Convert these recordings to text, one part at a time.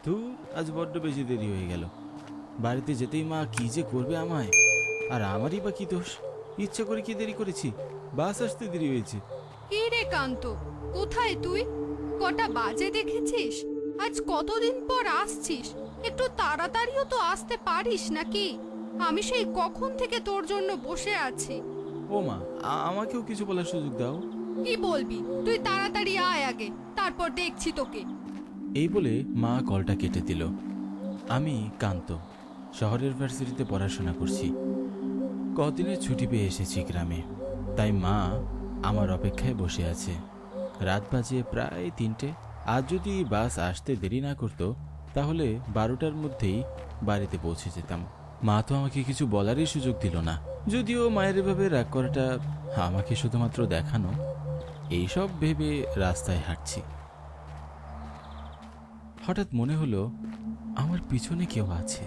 তো আজ বড্ড বেশি দেরি হয়ে গেল। বাড়িতে যেতেই মা কি যে করবে আমায়, আর আমারই বা কি দোষ? ইচ্ছা করে কি দেরি করেছি? বাস আসতে দেরি হয়েছে। কি রে কান্ত, কোথায় তুই? কটা বাজে দেখেছিস? আজ কতদিন পর আসছিস, একটু তাড়াতাড়িও তো আসতে পারিস নাকি? আমি সেই কখন থেকে তোর জন্য বসে আছি। ও মা, আমাকেও কিছু বলার সুযোগ দাও। কি বলবি? তুই তাড়াতাড়ি আয় আগে, তারপর দেখছি তোকে। এই বলে মা কলটা কেটে দিল। আমি কান্ত, শহরের ভার্সিটিতে পড়াশোনা করছি। কদিনের ছুটি পেয়ে এসেছি গ্রামে, তাই মা আমার অপেক্ষায় বসে আছে। রাত বাজে প্রায় 3টে। আজ যদি বাস আসতে দেরি না করতো তাহলে 12টার মধ্যেই বাড়িতে পৌঁছে যেতাম। মা তো আমাকে কিছু বলারই সুযোগ দিল না, যদিও মায়ের এভাবে রাগ করাটা আমাকে শুধুমাত্র দেখানো। এইসব ভেবে রাস্তায় হাঁটছি। হঠাৎ মনে হলো আমার পিছনে কেউ আছে,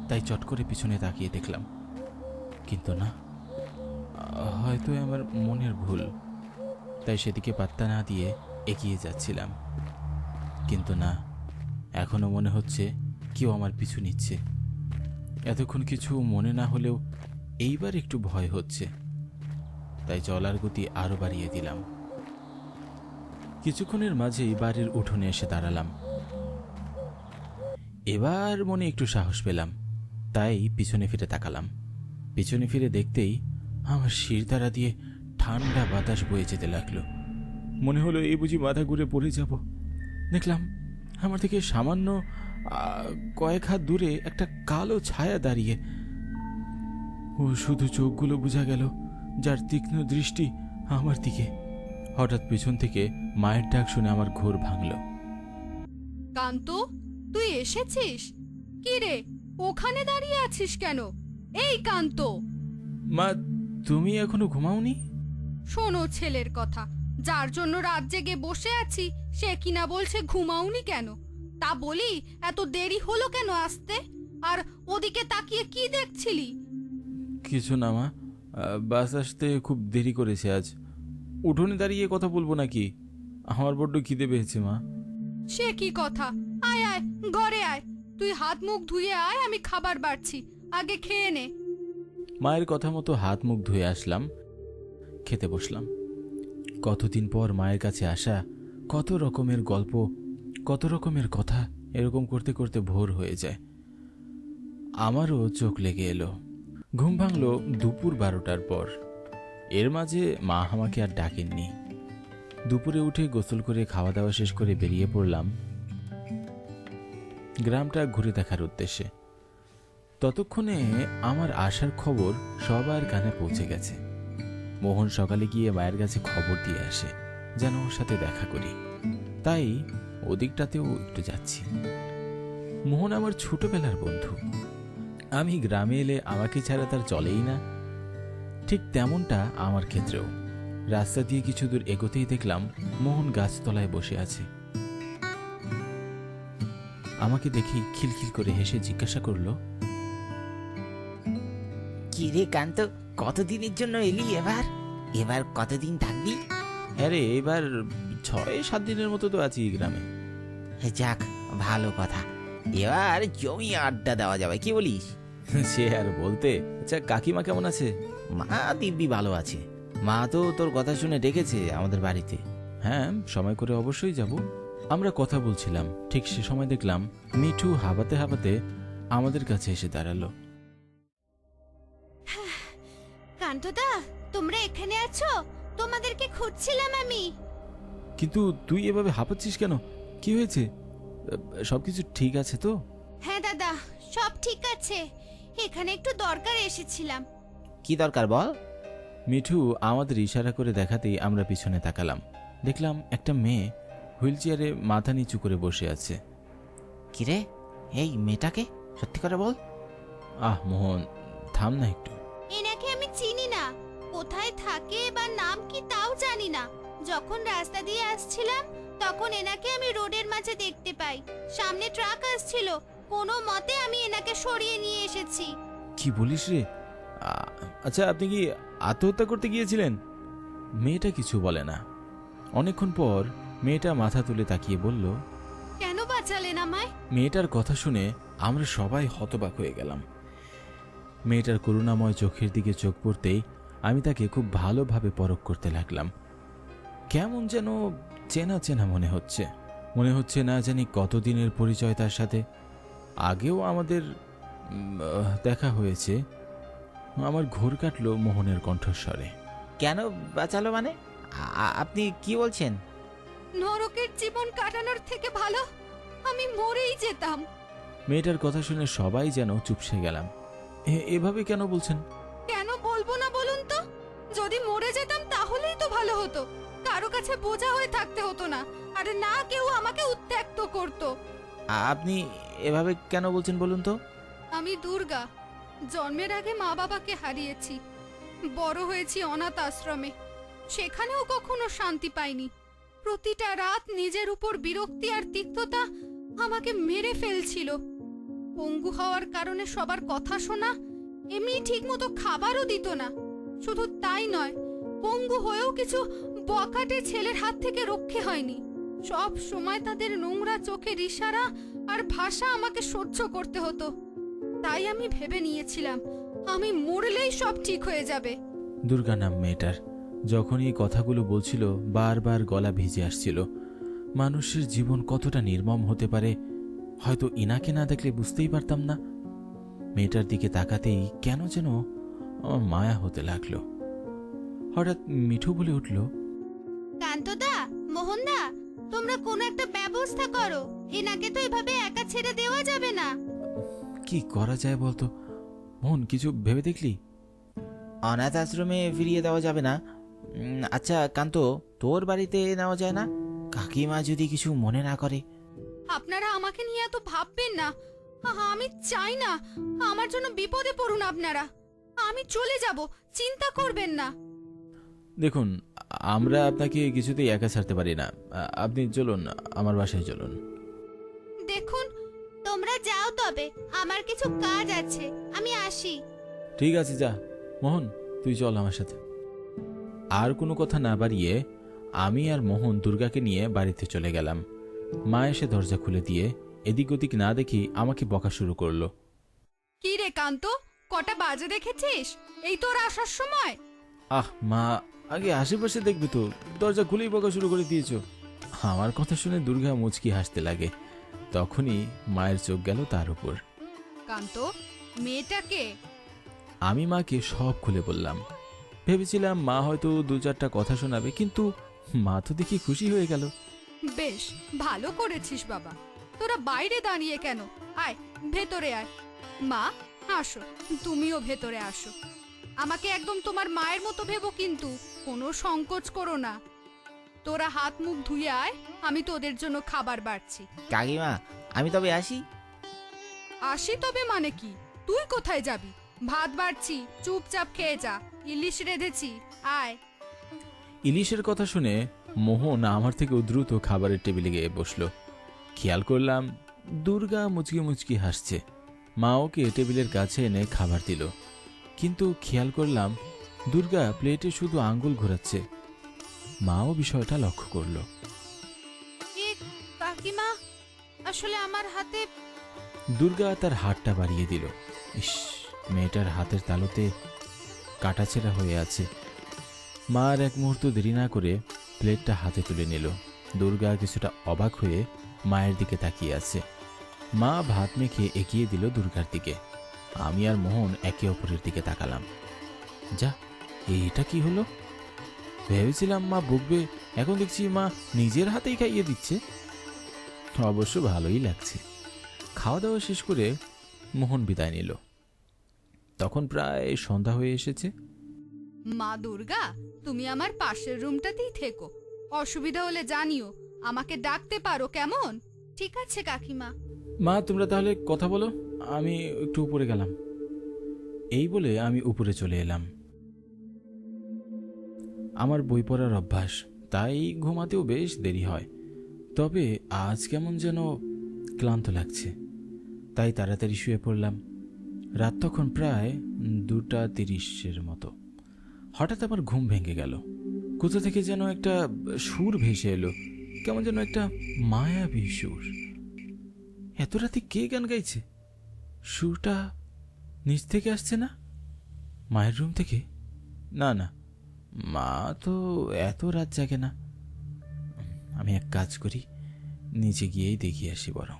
তাই চট করে পিছনে তাকিয়ে দেখলাম। কিন্তু না, হয়তো আমার মনের ভুল, তাই সেদিকে পাত্তা না দিয়ে এগিয়ে যাচ্ছিলাম। কিন্তু না, এখনো মনে হচ্ছে কেউ আমার পিছু নিচ্ছে। এতক্ষণ কিছু মনে না হলেও এইবার একটু ভয় হচ্ছে, তাই চলার গতি আরো বাড়িয়ে দিলাম। কিছুক্ষণের মাঝেই বাড়ির উঠোনে এসে দাঁড়ালাম। এবার মনে একটু সাহস পেলাম, তাই পিছনে ফিরে তাকালাম। পিছনে ফিরে দেখতেই আমার শিরদাঁড়া দিয়ে ঠান্ডা বাতাস বয়ে যেতে লাগলো। মনে হলো এই বুঝি মাথা ঘুরে পড়ে যাব। দেখলাম আমার থেকে সামান্য কয়েক হাত দূরে একটা কালো ছায়া দাঁড়িয়ে। ও শুধু চোখগুলো বোঝা গেল, যার তীক্ষ্ণ দৃষ্টি আমার দিকে। হঠাৎ পেছন থেকে মায়ের ডাক শুনে আমার ঘোর ভাঙল। কান্ত, তুই এসেছিস? কি রে, ওখানে দাঁড়িয়ে আছিস কেন? এই কান্ত! মা, তুমি এখনো ঘুমাওনি? শোনো ছেলের কথা, যার জন্য রাত জেগে বসে আছি সে কিনা বলছে ঘুমাওনি কেন? তা বলি, এত দেরি হলো কেন আসতে? আর ওদিকে তাকিয়ে কি দেখছিলি? কিছু না মা, বাস আসতে খুব দেরি করেছে আজ। উঠোনে দাঁড়িয়ে কথা বলবো নাকি? আমার বড্ড খিদে পেয়েছে মা। সে কি কথা? আয় আয়, ঘরে আয়। তুই হাত মুখ ধুয়ে আয়, আমি খাবার বাড়ছি, আগে খেয়ে নে। মায়ের কথা মতো হাত মুখ ধুয়ে আসলাম, খেতে বসলাম। কতদিন পর মায়ের কাছে আসা, কত রকমের গল্প, কত রকমের কথা, এরকম করতে করতে ভোর হয়ে যায়। আমারও চোখ লেগে এলো। ঘুম ভাঙলো দুপুর 12টার পর। এর মাঝে মা আমাকে আর ডাকেননি। দুপুরে উঠে গোসল করে খাওয়া দাওয়া শেষ করে বেরিয়ে পড়লাম গ্রামটা ঘুরে দেখার উদ্দেশ্যে। ততক্ষণে আমার আসার খবর সবার কানে পৌঁছে গেছে। মোহন সকালে গিয়ে মায়ের কাছে খবর দিয়ে আসে যেন ওর সাথে দেখা করি, তাই ওদিকটাতেও একটু যাচ্ছি। মোহন আমার ছোটবেলার বন্ধু। আমি গ্রামে এলে আমাকে ছাড়া তার চলেই না। ঠিক তেমনটা আমার ক্ষেত্রেও। রাস্তা দিয়ে কিছু দূর এগোতেই দেখলাম মোহন গাছতলায় বসে আছে। আমাকে দেখি খিলখিল করে হেসে জিজ্ঞাসা করলো, কি রে কান্ত, কতদিনের জন্য এলি? এবার এবার কতদিন থাকবি? হ্যাঁ রে, এবার 6-7 দিনের মতো তো আছি গ্রামে। যাক, ভালো কথা। এবার জমি আড্ডা দেওয়া যাবে, কি বলিস? সে আর বলতে। আচ্ছা, কাকিমা কেমন আছে? মা দিব্যি ভালো আছে। মা তো তোর কথা শুনে ডেকেছে আমাদের বাড়িতে। হ্যাঁ, সময় করে অবশ্যই যাব। আমরা কথা বলছিলাম, ঠিক সে সময় দেখলাম মিঠু হাবাতে হাবাতে আমাদের কাছে এসে দাঁড়ালো। কান্তদা, তোমরা এখানে আছো? তোমাদেরকে খুঁজছিলাম আমি। কিন্তু তুই এভাবে হাঁপাচ্ছিস কেন? কি হয়েছে? সবকিছু ঠিক আছে তো? হ্যাঁ দাদা, সব ঠিক আছে। এখানে একটু দরকার এসেছিলাম। কি দরকার বল? মিঠু আমাদের ইশারা করে দেখাতেই আমরা পিছনে তাকালাম। দেখলাম একটা মেয়ে হুইল চেয়ারে মাথা নিচু করে বসে আছে। কি রে, এই মেয়েটাকে? সত্যি করে বল। আহ মোহন, থাম না একটু। এনাকে আমি চিনি না, কোথায় থাকে বা নাম কি তাও জানি না। যখন রাস্তা দিয়ে আসছিলাম তখন এনাকে আমি রোডের মাঝে দেখতে পাই। সামনে ট্রাক আসছিল, কোনো মতে আমি এনাকে সরিয়ে নিয়ে এসেছি। কি বলিস রে? আচ্ছা, আপনি কি আত্মহত্যা করতে গিয়েছিলেন? মেয়েটা কিছু বলে না। অনেকক্ষণ পর মেয়েটা মাথা তুলে তাকিয়ে বলল, কেন বা বাঁচালেন আমায়। মেয়েটার কথা শুনে আমরা সবাই হতবাক হয়ে গেলাম। মেয়েটার করুণাময় চোখের দিকে চোখ পড়তেই আমি তাকে খুব ভালোভাবে পরখ করতে লাগলাম। কেমন যেন চেনা চেনা মনে হচ্ছে না জানি কতদিনের পরিচয় তার সাথে। আগেও আমাদের দেখা হয়েছে। আমার ঘোর কাটলো মোহনের কণ্ঠস্বরে। কেন বাঁচালো মানে? আপনি কি বলছেন? নরকের জীবন কাটানোর থেকে ভালো আমি মরেই যেতাম। মেয়েটার কথা শুনে সবাই যেন চুপসে গেলাম। এভাবে কেন বলছেন? কেন বলবো না বলুন তো? যদি মরে যেতাম তাহলেই তো ভালো হতো। কারো কাছে বোঝা হয়ে থাকতে হতো না, আর না কেউ আমাকে উত্ত্যক্ত করত। আপনি এভাবে কেন বলছেন বলুন তো? আমি দুর্গা। জন্মের আগে মা বাবাকে হারিয়েছি। বড় হয়েছি অনাথ আশ্রমে। সেখানেও কখনো শান্তি পাইনি। প্রতিটা রাত নিজের উপর বিরক্তি আর তিক্ততা আমাকে মেরে ফেলছিল। পঙ্গু হওয়ার কারণে সবার কথা শোনা, এমনি ঠিকমতো খাবারও দিত না। শুধু তাই নয়, পঙ্গু হয়েও কিছু বখাটে ছেলের হাত থেকে রক্ষে হয়নি। সব সময় তাদের নোংরা চোখের ইশারা আর ভাষা আমাকে সহ্য করতে হতো। তাই আমি ভেবে নিয়েছিলাম আমি মরলেই সব ঠিক হয়ে যাবে। দুর্গা নাম মেয়েটার। যখন এই কথাগুলো বলছিল বারবার গলা ভিজে আসছিল। মানুষের জীবন কতটা নির্মম হতে পারে হয়তো ইনাকে না দেখলে বুঝতেই পারতাম না। মেয়েটার দিকে তাকাতেই কেন যেন আমার মায়া হতে লাগলো। হঠাৎ মিঠু বলে উঠল, কান্তদা, মোহনদা, তোমরা কোনো একটা ব্যবস্থা করো। এনাকে তো এভাবে একা ছেড়ে দেওয়া যাবে না। কি করা যায় বলতো? মোহন, কিছু ভেবে দেখলি? অনাথ আশ্রমে ফিরিয়ে দেওয়া যাবে না। আচ্ছা কান্ত, তোর বাড়িতে নেওয়া যায় না? কাকিমা যদি কিছু মনে না করে। আপনারা আমাকে নিয়ে এত ভাববেন না। আমি চাই না আমার জন্য বিপদে পড়ুন আপনারা। আমি চলে যাব, চিন্তা করবেন না। দেখুন, আমরা আপনাকে কিছুতেই একা ছাড়তে পারি না। আপনি চলুন, আমার বাসায় চলুন। দেখুন, তোমরা যাও, তবে আমার কিছু কাজ আছে, আমি আসি। ঠিক আছে, যা। মোহন, তুই চল আমার সাথে। আর কোনো কথা না বাড়িয়ে আমি আর মোহন দুর্গাকে নিয়ে বাড়িতে চলে গেলাম। মা এসে দরজা খুলে দিয়ে এদিক ওদিক না দেখি আমাকে বকা শুরু করলো। কি রে কান্ত, কটা বাজে দেখেছিস? এই তোর আসার সময়? আহ মা, আগে আশেপাশে দেখবে তো, দরজা খুলেই বকা শুরু করে দিয়েছ। আমার কথা শুনে দুর্গা মুচকি হাসতে লাগে। তখনই মায়ের চোখ গেল তার উপর। কান্ত, মেয়েটাকে? আমি মাকে সব খুলে বললাম। ভেবেছিলাম মা হয়তো দু চারটা কথা শোনাবে, কিন্তু মা তো দেখি খুশি হয়ে গেল। বেশ ভালো করেছিস বাবা। তোরা বাইরে দাঁড়িয়ে কেন? আয়, ভেতরে আয়। মা, আসো, তুমিও ভেতরে আসো। আমাকে একদম তোমার মায়ের মতো ভেবো, কিন্তু কোনো সংকোচ করো না। তোরা হাত মুখ ধুয়ে আয়, আমি তোদের জন্য খাবার বাড়ছি। কাকিমা, আমি তবে আসি। আসি তবে মানে কি? তুই কোথায় যাবি? ভাত বাড়ছি, চুপচাপ খেয়ে যা। ইলিশ রেঁধেছি, আয়। ইলিশের কথা শুনে মোহন আমার থেকেও দ্রুত খাবারের টেবিলে গিয়ে বসলো। খেয়াল করলাম দুর্গা মুচকি মুচকি হাসছে। মা ওকে টেবিলের কাছে এনে খাবার দিল, কিন্তু খেয়াল করলাম দুর্গা প্লেটে শুধু আঙ্গুল ঘোরাচ্ছে। মাও বিষয়টা লক্ষ্য করলো। কাকিমা, আসলে আমার হাতে। দুর্গা তার হাতটা বাড়িয়ে দিল। ইস, মেয়েটার হাতের তালুতে কাটাছেঁড়া হয়ে আছে। মা আর এক মুহূর্ত দেরি না করে প্লেটটা হাতে তুলে নিল। দুর্গা কিছুটা অবাক হয়ে মায়ের দিকে তাকিয়ে আছে। মা ভাত মেখে এগিয়ে দিল দুর্গার দিকে। আমি আর মোহন একে অপরের দিকে তাকালাম। যা, এইটা কি হলো? ভেবেছিলাম মা বকবে, এখন দেখছি মা নিজের হাতেই খাইয়ে দিচ্ছে। অবশ্য ভালোই লাগছে। খাওয়া দাওয়া শেষ করে মোহন বিদায় নিল। তখন প্রায় সন্ধ্যা হয়ে এসেছে। মা দুর্গা, তুমি আমার পাশের রুমটাতেই থেকো। অসুবিধা হলে জানিও, আমাকে ডাকতে পারো, কেমন? ঠিক আছে কাকিমা। মা, তোমরা তাহলে কথা বলো, আমি একটু উপরে গেলাম। এই বলে আমি উপরে চলে এলাম। আমার বই পড়ার অভ্যাস, তাই ঘুমাতেও বেশ দেরি হয়। তবে আজ কেমন যেন ক্লান্ত লাগছে, তাই তাড়াতাড়ি শুয়ে পড়লাম। রাত তখন প্রায় 2:30 মতো। হঠাৎ আমার ঘুম ভেঙে গেল। কোথা থেকে যেন একটা সুর ভেসে এলো, কেমন যেন একটা মায়াবী সুর। এত রাতে কে গান গাইছে? সুরটা নিচ থেকে আসছে না? মায়ের রুম থেকে? না না, মা তো এত রাত জাগে না। আমি এক কাজ করি, নিচে গিয়েই দেখিয়ে আসি বরং।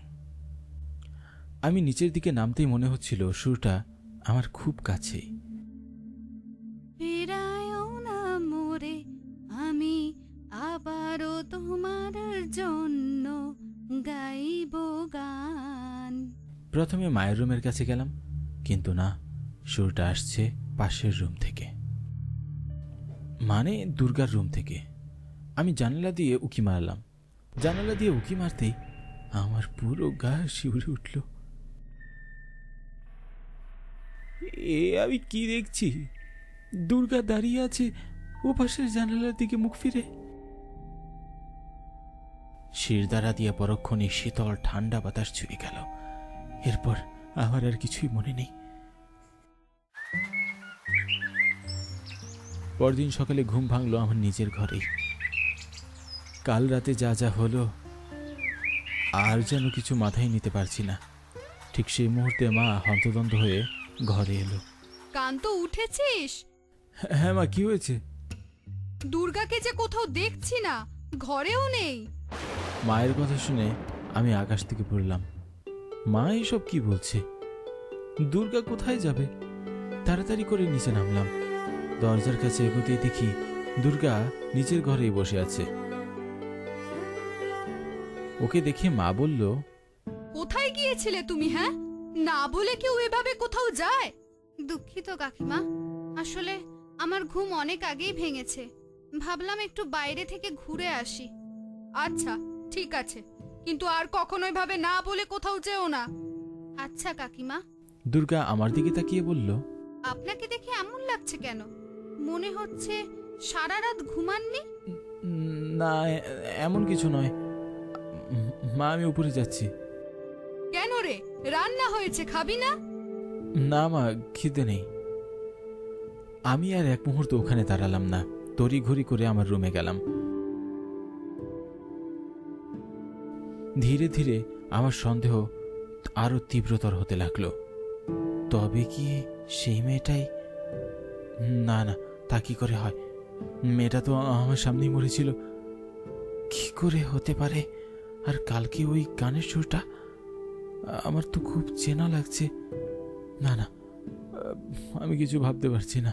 আমি নিচের দিকে নামতেই মনে হচ্ছিল সুরটা আমার খুব কাছেই। ফেরায়ও না মোরে, আমি আবারও তোমার জন্য গাইব গান। প্রথমে মায়ের রুমের কাছে গেলাম, কিন্তু না, সুরটা আসছে পাশের রুম থেকে, মানে দুর্গার রুম থেকে। আমি জানালা দিয়ে উকি মারলাম। জানালা দিয়ে উকি মারতেই আমার পুরো গা শিউরে উঠল। এ আমি কি দেখছি? দুর্গা দাঁড়িয়ে আছে ও পাশের জানালার দিকে মুখ ফিরে। শিরদাঁড়া দিয়ে পরক্ষণে শীতল ঠান্ডা বাতাস ছুঁয়ে গেল। এরপর আমার আর কিছুই মনে নেই। পরদিন সকালে ঘুম ভাঙলো আমার নিজের ঘরেই। কাল রাতে যা যা হলো আর যেন কিছু মাথায় নিতে পারছি না। ঠিক সেই মুহূর্তে মা হন্তদন্ত হয়ে ঘরে এলো। কান্ত, উঠেছিস? হ্যাঁ মা, কি হয়েছে? দুর্গাকে যে কোথাও দেখছি না, ঘরেও নেই। মায়ের কথা শুনে আমি আকাশ থেকে পড়লাম। মা এসব কি বলছে? দুর্গা কোথায় যাবে? তাড়াতাড়ি করে নিচে নামলাম। দরজার কাছে এগোতেই দেখি দুর্গা নিচের ঘরেই বসে আছে। ওকে দেখে মা বলল, কোথায় গিয়েছিলে তুমি? হ্যাঁ, না বলে কেউ এভাবে কোথাও যায়? দুঃখিত কাকিমা, আসলে আমার ঘুম অনেক আগেই ভেঙেছে। ভাবলাম একটু বাইরে থেকে ঘুরে আসি। আচ্ছা, ঠিক আছে, কিন্তু আর কখনো এভাবে না বলে কোথাও যেও না। আচ্ছা কাকিমা। দুর্গা আমার দিকে তাকিয়ে বলল, আপনাকে দেখে এমন লাগছে কেন? মনে হচ্ছে সারা রাত ঘুমাননি। না, এমন কিছু নয় মা, আমি উপরে যাচ্ছি। কেন রে, রান্না হয়েছে, খাবি না? না মা, খিদে নেই। আমি আর এক মুহূর্ত ওখানে দাঁড়ালাম না, তড়িঘড়ি করে আমার রুমে গেলাম। ধীরে ধীরে আমার সন্দেহ আরো তীব্রতর হতে লাগলো। তবে কি সেই মেয়েটাই? না না, তা কি করে হয়? মেয়েটা তো আমার সামনেই মরেছিল। কি করে হতে পারে? আর কালকে ওই গানের সুরটা আমার তো খুব চেনা লাগছে। না না, আমি কিছু ভাবতে পারছি না।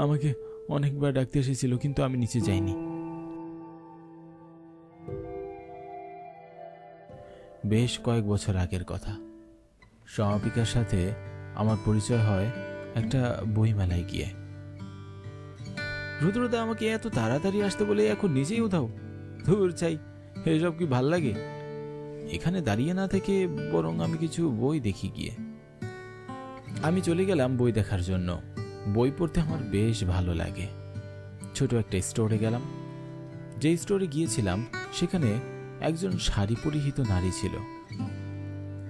আমাকে অনেকবার ডাকতে এসেছিল, কিন্তু আমি নিচে যাইনি। বেশ কয়েক বছর আগের কথা। সমাপিকার সাথে আমার পরিচয় হয় একটা বইমেলায় গিয়ে। রুদ্রদা আমাকে এত তাড়াতাড়ি আসতে বলে এখন নিজেই উধাও। ধুর চাই, এসব কি ভাল লাগে? এখানে দাঁড়িয়ে না থেকে বরং আমি কিছু বই দেখি গিয়ে। আমি চলে গেলাম বই দেখার জন্য। বই পড়তে আমার বেশ ভালো লাগে। ছোট একটা স্টোরে গেলাম। যে স্টোরে গিয়েছিলাম সেখানে একজন শাড়ি পরিহিত নারী ছিল।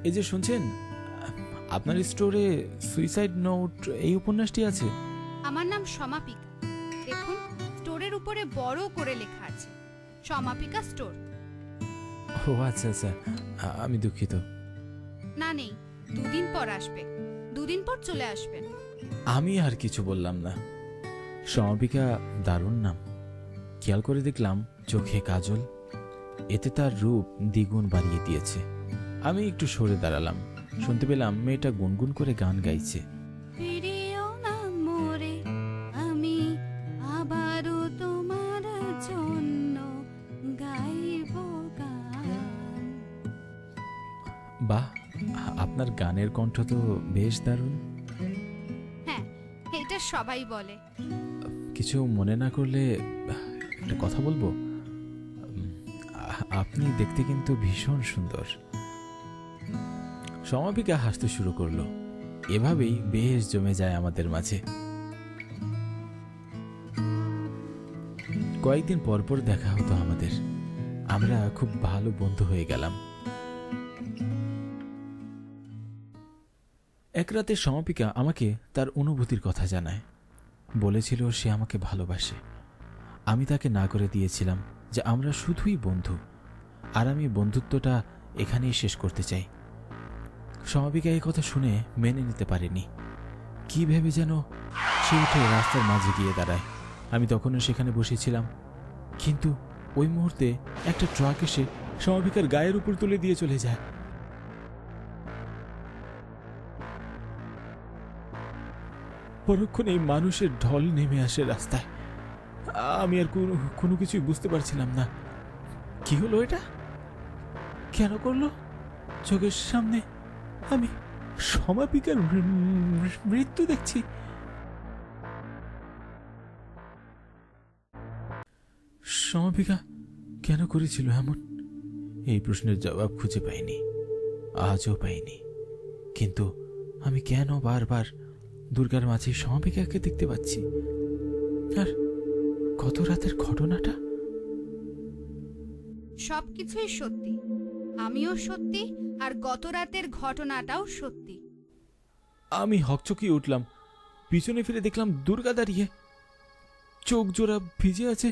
এই যে শুনছেন, আপনার স্টোরে সুইসাইড নোট এই উপন্যাসটি আছে? আমার নাম সমাপিকা। দেখুন, স্টোরের উপরে বড় করে লেখা আছে সমাপিকা স্টোর। ও আচ্ছা আচ্ছা, আমি দুঃখিত। না, নেই, 2 দিন পর আসবে। 2 দিন পর চলে আসবেন। আমি আর কিছু বললাম না। সমাপিকা দারুণ নাম। খেয়াল করে দেখলাম চোখে কাজল, এতে তার রূপ দ্বিগুণ বাড়িয়ে দিয়েছে। আমি একটু সরে দাঁড়ালাম। শুনতে পেলাম মেয়েটা গুনগুন করে গান গাইছে। ফিরিও না মোরে, আমি আবারও তোমার জন্য গাইব গান। বাহ, আপনার গানের কণ্ঠ তো বেশ দারুণ। হ্যাঁ, এটা সবাই বলে। কিছু মনে না করলে একটা কথা বলবো? আপনি দেখতে কিন্তু ভীষণ সুন্দর। সমাপিকা হাসতে শুরু করলো। এভাবেই বেশ জমে যায় আমাদের মাঝে। কয়েকদিন পর পর দেখা হতো আমাদের। আমরা খুব ভালো বন্ধু হয়ে গেলাম। এক রাতে সমাপিকা আমাকে তার অনুভূতির কথা জানায়। বলেছিল সে আমাকে ভালোবাসে। আমি তাকে না করে দিয়েছিলাম যে আমরা শুধুই বন্ধু, আর আমি বন্ধুত্বটা এখানেই শেষ করতে চাই। সমাপিকা এই কথা শুনে মেনে নিতে পারেনি। কি ভেবে যেন সে উঠে রাস্তার মাঝে গিয়ে দাঁড়ায়। আমি তখনও সেখানে বসেছিলাম, কিন্তু ওই মুহূর্তে একটা ট্রাক এসে সমাপিকার গায়ের উপর তুলে দিয়ে চলে যায়। পরক্ষণে মানুষের ঢল নেমে আসে রাস্তায়। আমি আর কোনো কিছুই বুঝতে পারছিলাম না। কি হলো এটা? কেন করলো? চোখের সামনে আমি সমাপিকার মৃত্যু দেখছি। সমাপিকা কেন করেছিল এমন? এই প্রশ্নের জবাব খুঁজে পাইনি, আজও পাইনি। কিন্তু আমি কেন বারবার দুর্গার মাঝে সমাপিকাকে দেখতে পাচ্ছি? আর গত রাতের ঘটনাটা? সবকিছুই সত্যি, আমিও সত্যি, আর গত রাতের ঘটনাটাও সত্যি। আমি হকচকিয়ে উঠলাম। পিছনে ফিরে দেখলাম দুর্গা দাঁড়িয়ে, চোখ জোড়া ভিজে আছে।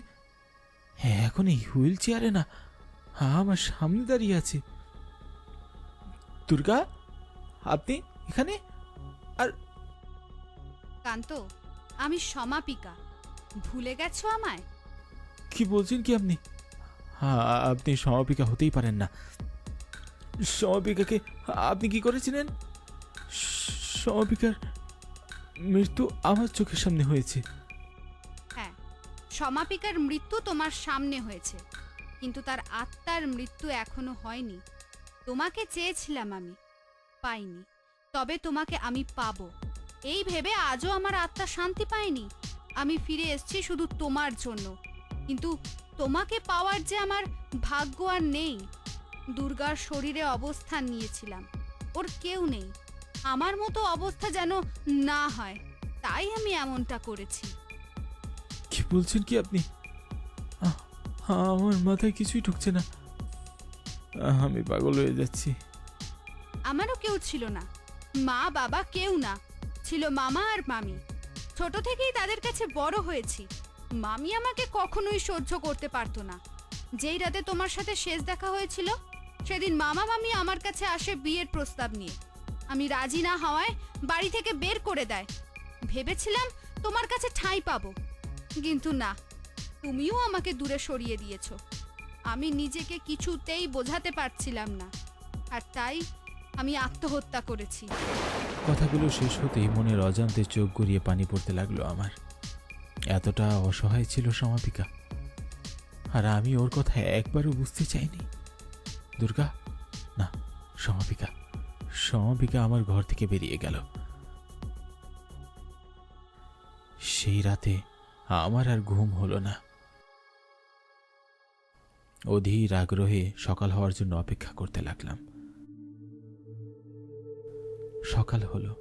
হ্যাঁ, এখন এই হুইল চেয়ারে না, আমার সামনে দাঁড়িয়ে আছে। দুর্গা, আপনি এখানে? আর কান্ত, আমি সমাপিকা, ভুলে গেছো আমায়? কি বলছেন কি আপনি? আপনি সমাপিকা হতেই পারেন না। সমাপিকাকে আপনি কি করেছিলেন? সমাপিকার মৃত্যু আমার চোখের সামনে হয়েছে। হ্যাঁ, সমাপিকার মৃত্যু তোমার সামনে হয়েছে, কিন্তু তার আত্মার মৃত্যু এখনো হয়নি। তোমাকে চেয়েছিলাম আমি, পাইনি, তবে তোমাকে আমি পাবো এই ভেবে আজও আমার আত্মা শান্তি পায়নি। আমি ফিরে এসেছি শুধু তোমার জন্য, কিন্তু তোমাকে পাওয়ার যে আমার ভাগ্য আর নেই। দুর্গার শরীরে অবস্থান নিয়েছিলাম, ওর কেউ নেই। আমার মতো অবস্থা যেন না হয়, তাই আমি এমনটা করেছি। কি বলছেন কি আপনি? আমার মাথায় কিছুই ঢুকছে না। আমি পাগল হয়ে যাচ্ছি। আমারও কেউ ছিল না, মা বাবা কেউ না, ছিল মামা আর মামি। ছোট থেকেই তাদের কাছে বড় হয়েছি। মামি আমাকে কখনোই সহ্য করতে পারতো না। যেই রাতে তোমার সাথে শেষ দেখা হয়েছিল, সেদিন মামা মামি আমার কাছে আসে বিয়ের প্রস্তাব নিয়ে। আমি রাজি না হওয়ায় বাড়ি থেকে বের করে দেয়। ভেবেছিলাম তোমার কাছে ঠাঁই পাবো, কিন্তু না, তুমিও আমাকে দূরে সরিয়ে দিয়েছো। আমি নিজেকে কিছুতেই বোঝাতে পারছিলাম না, আর তাই আমি আত্মহত্যা করেছি। কথাগুলো শেষ হতেই মনের অজান্তে চোখ গড়িয়ে পানি পড়তে লাগলো আমার। এতটা অসহায় ছিল সমাপিকা, আর আমি ওর কথা একবারও বুঝতে চাইনি। দুর্গা না, সমাপিকা। সমাপিকা আমার ঘর থেকে বেরিয়ে গেল। সেই রাতে আমার আর ঘুম হলো না। অধীর আগ্রহে সকাল হওয়ার জন্য অপেক্ষা করতে লাগলাম। সকাল হলো।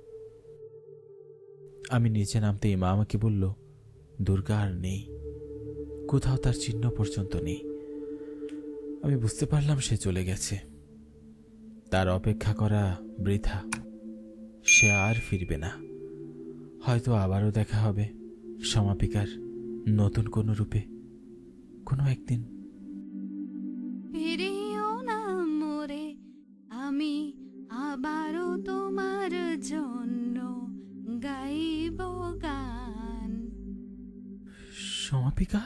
আমি নিচে নামতেই মা আমাকে বলল, দুর্গা আর নেই, কোথাও তার চিহ্ন পর্যন্ত নেই। আমি বুঝতে পারলাম সে চলে গেছে। তার অপেক্ষা করা বৃথা। সে আর ফিরবে না। হয়তো আবারও দেখা হবে সমাপিকার নতুন কোনো রূপে, কোনো একদিন। ফিরিও না মোরে, আমি আবারও তোমার জন্য গাইব গান। সমাপিকা।